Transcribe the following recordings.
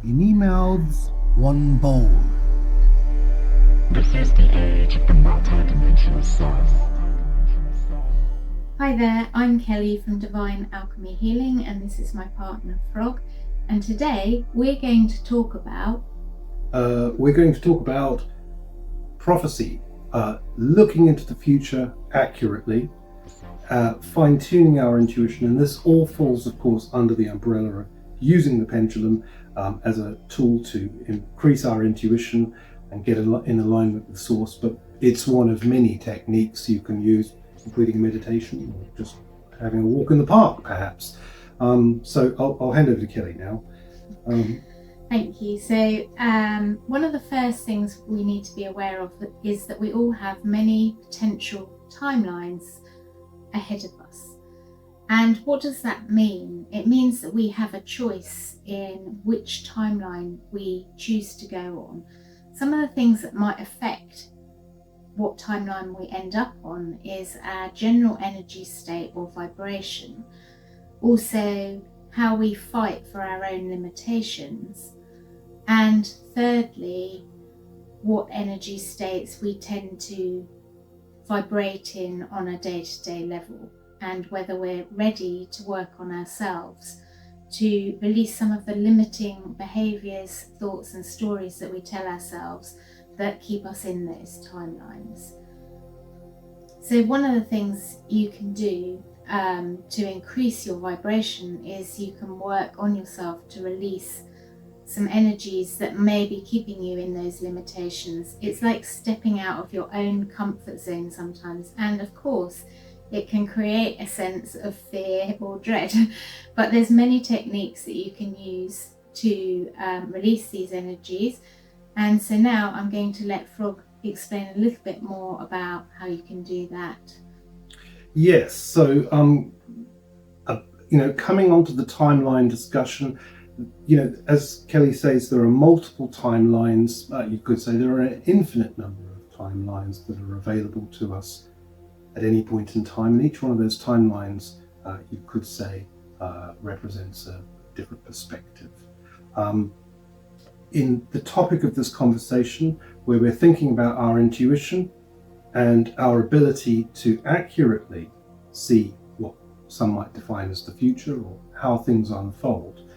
Any mouths, one bowl. This is the age of the multi-dimensional source. Hi there, I'm Kelly from Divine Alchemy Healing, and this is my partner Frog. And today we're going to talk about prophecy, looking into the future accurately, fine-tuning our intuition, and this all falls, of course, under the umbrella of using the pendulum as a tool to increase our intuition and get in alignment with source. But it's one of many techniques you can use, including meditation or just having a walk in the park, perhaps. So I'll hand over to Kelly now. Thank you. So one of the first things we need to be aware of is that we all have many potential timelines ahead of us. And what does that mean? It means that we have a choice in which timeline we choose to go on. Some of the things that might affect what timeline we end up on is our general energy state or vibration. Also, how we fight for our own limitations. And thirdly, what energy states we tend to vibrate in on a day-to-day level, and whether we're ready to work on ourselves to release some of the limiting behaviours, thoughts and stories that we tell ourselves that keep us in those timelines. So one of the things you can do to increase your vibration is you can work on yourself to release some energies that may be keeping you in those limitations. It's like stepping out of your own comfort zone sometimes, and of course it can create a sense of fear or dread, but there's many techniques that you can use to release these energies. And so now I'm going to let Frog explain a little bit more about how you can do that. Yes, so coming onto the timeline discussion, as Kelly says, there are multiple timelines. You could say there are an infinite number of timelines that are available to us at any point in time, and each one of those timelines, you could say, represents a different perspective. In the topic of this conversation, where we're thinking about our intuition and our ability to accurately see what some might define as the future or how things unfold,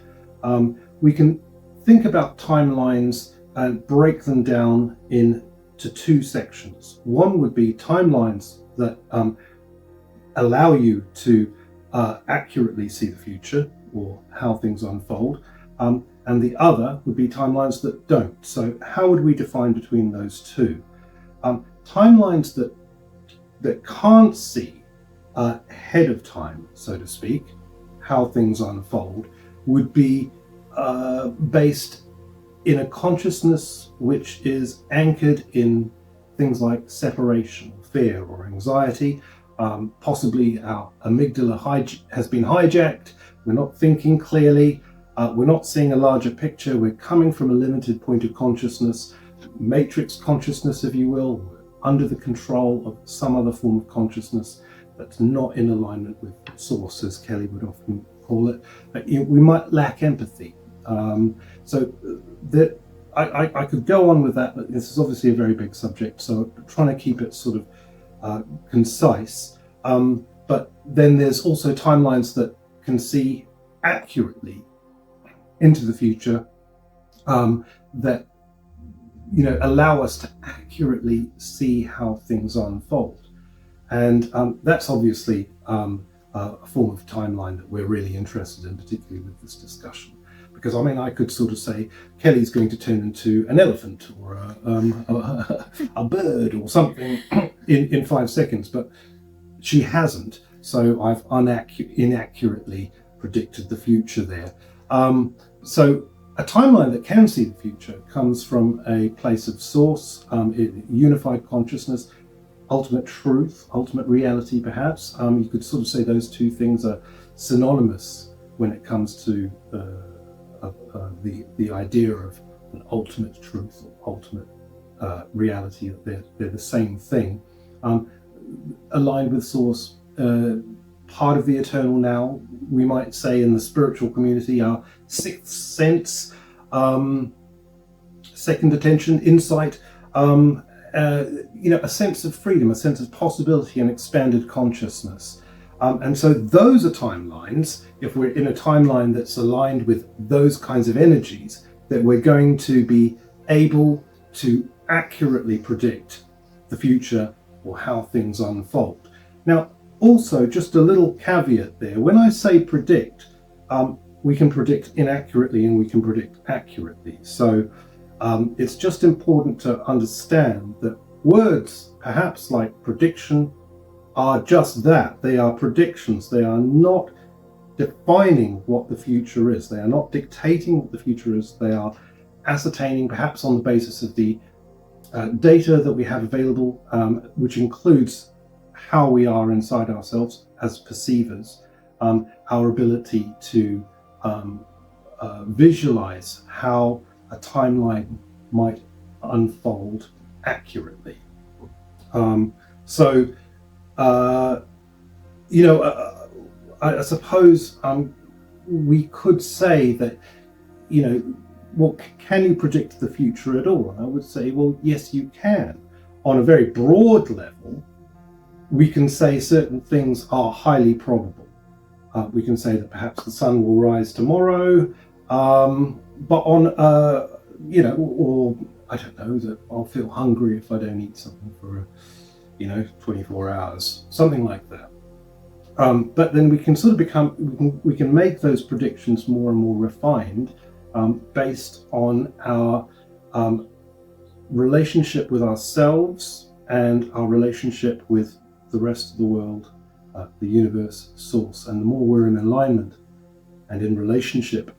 we can think about timelines and break them down into two sections. One would be timelines that allow you to accurately see the future or how things unfold, and the other would be timelines that don't. So how would we define between those two? Timelines that can't see ahead of time, so to speak, how things unfold, would be based in a consciousness which is anchored in things like separation, fear or anxiety. Possibly our amygdala has been hijacked. We're not thinking clearly. We're not seeing a larger picture. We're coming from a limited point of consciousness, matrix consciousness, if you will, under the control of some other form of consciousness that's not in alignment with source, as Kelly would often call it. We might lack empathy. I could go on with that, but this is obviously a very big subject, so I'm trying to keep it sort of concise. But then there's also timelines that can see accurately into the future, that allow us to accurately see how things unfold, and that's obviously a form of timeline that we're really interested in, particularly with this discussion. Because I could sort of say Kelly's going to turn into an elephant or a bird or something in 5 seconds, but she hasn't. So I've inaccurately predicted the future there. So a timeline that can see the future comes from a place of source, unified consciousness, ultimate truth, ultimate reality, perhaps. You could sort of say those two things are synonymous when it comes to the idea of an ultimate truth or ultimate reality. They're the same thing. Aligned with source, part of the eternal now, we might say in the spiritual community, our sixth sense, second attention, insight, a sense of freedom, a sense of possibility and expanded consciousness. And so those are timelines. If we're in a timeline that's aligned with those kinds of energies, that we're going to be able to accurately predict the future or how things unfold. Now, also, just a little caveat there. When I say predict, we can predict inaccurately and we can predict accurately. So it's just important to understand that words, perhaps like prediction, are just that. They are predictions. They are not defining what the future is. They are not dictating what the future is. They are ascertaining, perhaps on the basis of the data that we have available, which includes how we are inside ourselves as perceivers, our ability to visualize how a timeline might unfold accurately. I suppose we could say that, well, can you predict the future at all? And I would say, well, yes, you can. On a very broad level, we can say certain things are highly probable. We can say that perhaps the sun will rise tomorrow, but on, or I don't know, that I'll feel hungry if I don't eat something for, 24 hours, something like that. But then we can sort of we can make those predictions more and more refined based on our relationship with ourselves and our relationship with the rest of the world, the universe, source. And the more we're in alignment and in relationship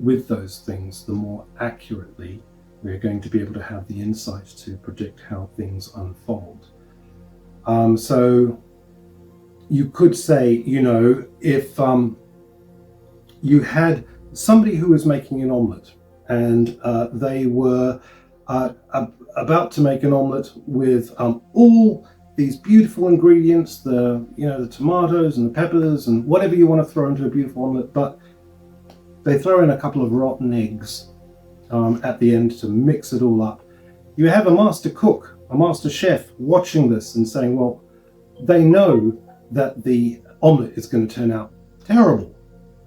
with those things, the more accurately we're going to be able to have the insight to predict how things unfold. So you could say, if you had somebody who was making an omelette and they were about to make an omelette with all these beautiful ingredients, the tomatoes and the peppers and whatever you want to throw into a beautiful omelette, but they throw in a couple of rotten eggs at the end to mix it all up. You have a master cook, a master chef watching this and saying, well, they know that the omelette is going to turn out terrible.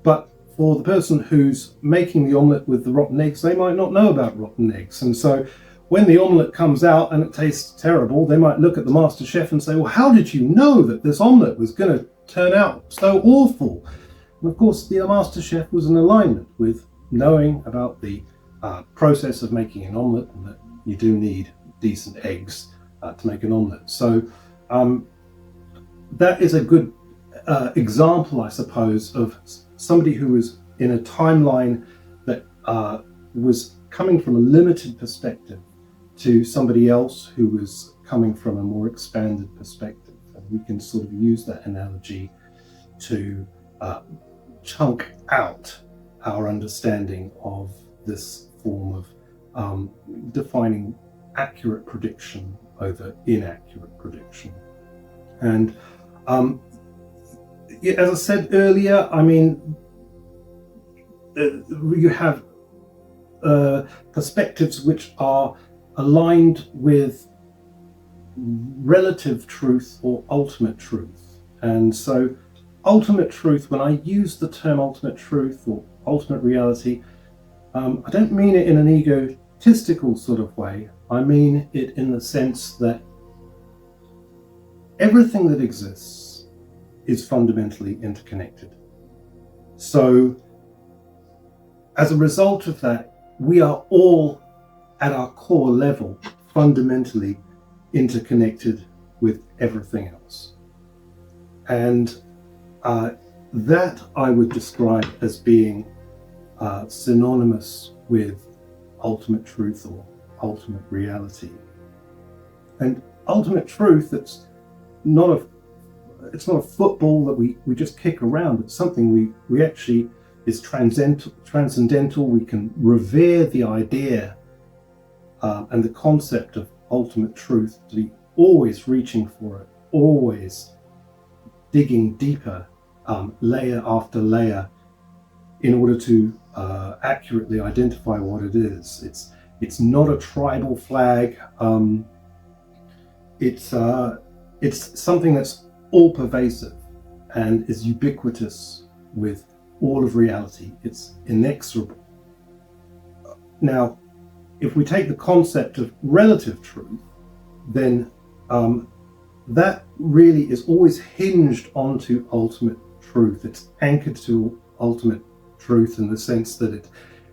But for the person who's making the omelette with the rotten eggs, they might not know about rotten eggs. And so when the omelette comes out and it tastes terrible, they might look at the master chef and say, well, how did you know that this omelette was going to turn out so awful? And of course, the master chef was in alignment with knowing about the process of making an omelette and that you do need decent eggs to make an omelette. So that is a good example, I suppose, of somebody who was in a timeline that was coming from a limited perspective to somebody else who was coming from a more expanded perspective. And we can sort of use that analogy to chunk out our understanding of this form of defining accurate prediction over inaccurate prediction. And as I said earlier, you have perspectives which are aligned with relative truth or ultimate truth. And so ultimate truth, when I use the term ultimate truth or ultimate reality, I don't mean it in an egotistical sort of way. I mean it in the sense that everything that exists is fundamentally interconnected. So as a result of that, we are all at our core level fundamentally interconnected with everything else. And that I would describe as being synonymous with ultimate truth or ultimate reality. And ultimate truth, it's not a football that we just kick around. It's something we actually is transcendental. We can revere the idea and the concept of ultimate truth, to be always reaching for it, always digging deeper, layer after layer, in order to accurately identify what it is. It's not a tribal flag. It's something that's all pervasive and is ubiquitous with all of reality. It's inexorable. Now, if we take the concept of relative truth, then that really is always hinged onto ultimate truth. It's anchored to ultimate truth in the sense that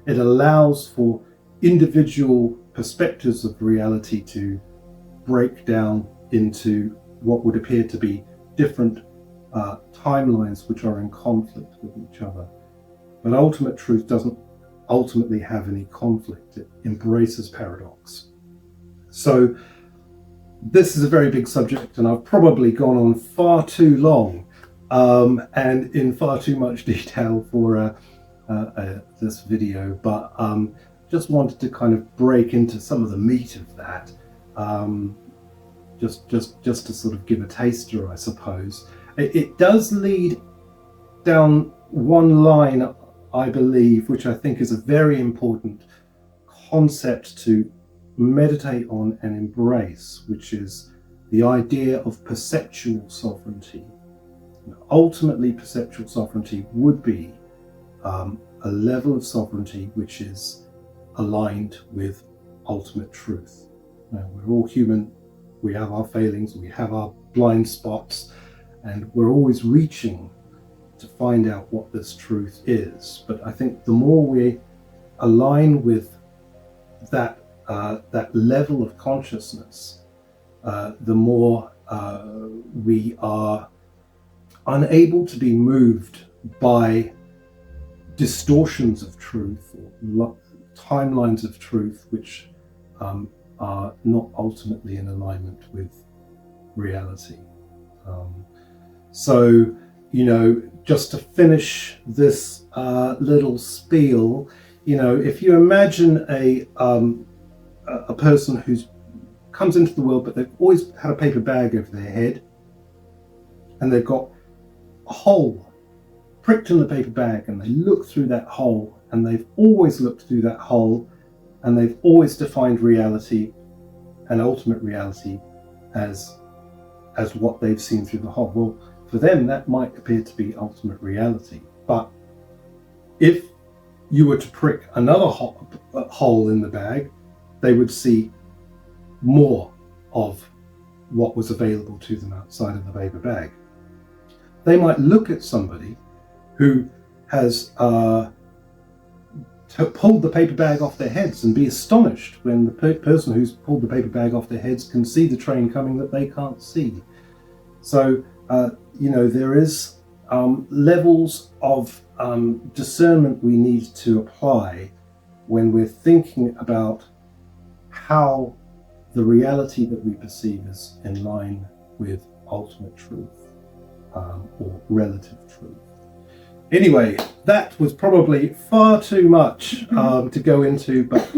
it allows for individual perspectives of reality to break down into what would appear to be different timelines which are in conflict with each other. But ultimate truth doesn't ultimately have any conflict. It embraces paradox. So this is a very big subject, and I've probably gone on far too long and in far too much detail for this video, but just wanted to kind of break into some of the meat of that, just to sort of give a taster, I suppose. It does lead down one line, I believe, which I think is a very important concept to meditate on and embrace, which is the idea of perceptual sovereignty. Ultimately, perceptual sovereignty would be a level of sovereignty which is aligned with ultimate truth. Now, we're all human, we have our failings, we have our blind spots, and we're always reaching to find out what this truth is. But I think the more we align with that level of consciousness, the more we are unable to be moved by distortions of truth or timelines of truth which are not ultimately in alignment with reality. So, just to finish this little spiel, if you imagine a person who's comes into the world, but they've always had a paper bag over their head, and they've got a hole pricked in the paper bag, and they look through that hole, and they've always looked through that hole, and they've always defined reality and ultimate reality as what they've seen through the hole. Well, for them, that might appear to be ultimate reality. But if you were to prick another hole in the bag, they would see more of what was available to them outside of the paper bag. They might look at somebody who has pulled the paper bag off their heads and be astonished when the person who's pulled the paper bag off their heads can see the train coming that they can't see. So, there is levels of discernment we need to apply when we're thinking about how the reality that we perceive is in line with ultimate truth or relative truth. Anyway, that was probably far too much to go into, but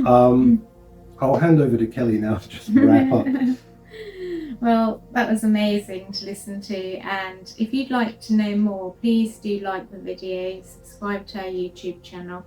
I'll hand over to Kelly now to just wrap up. Well, that was amazing to listen to, and if you'd like to know more, please do like the video, subscribe to our YouTube channel.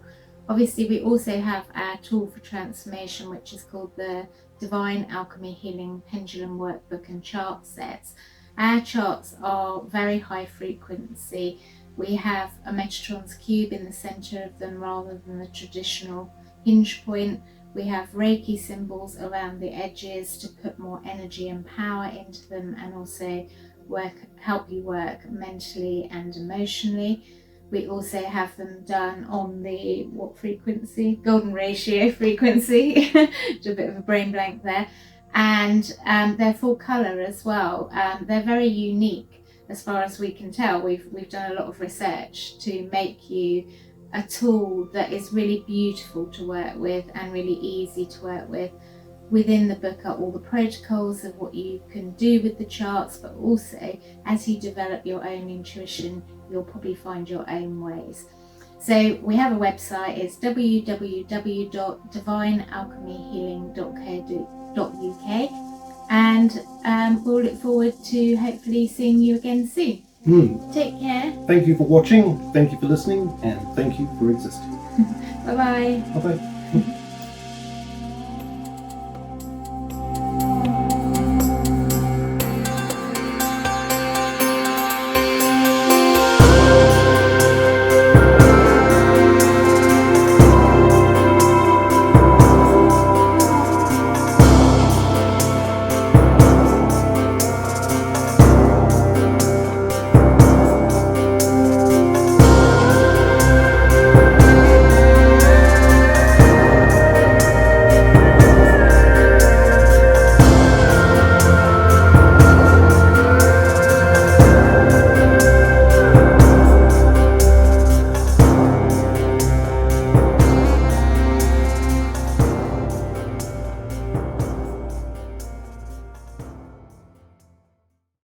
Obviously, we also have our tool for transformation, which is called the Divine Alchemy Healing Pendulum Workbook and Chart Sets. Our charts are very high frequency. We have a Metatron's cube in the center of them rather than the traditional hinge point. We have Reiki symbols around the edges to put more energy and power into them, and also help you work mentally and emotionally. We also have them done on the frequency? Golden ratio frequency. Just a bit of a brain blank there. And they're full colour as well. They're very unique as far as we can tell. We've done a lot of research to make you a tool that is really beautiful to work with and really easy to work with. Within the book are all the protocols of what you can do with the charts, but also as you develop your own intuition, you'll probably find your own ways. So we have a website, it's www.divinealchemyhealing.co.uk, and we'll look forward to hopefully seeing you again soon. Take care. Thank you for watching, thank you for listening, and thank you for existing. Bye bye. Bye-bye.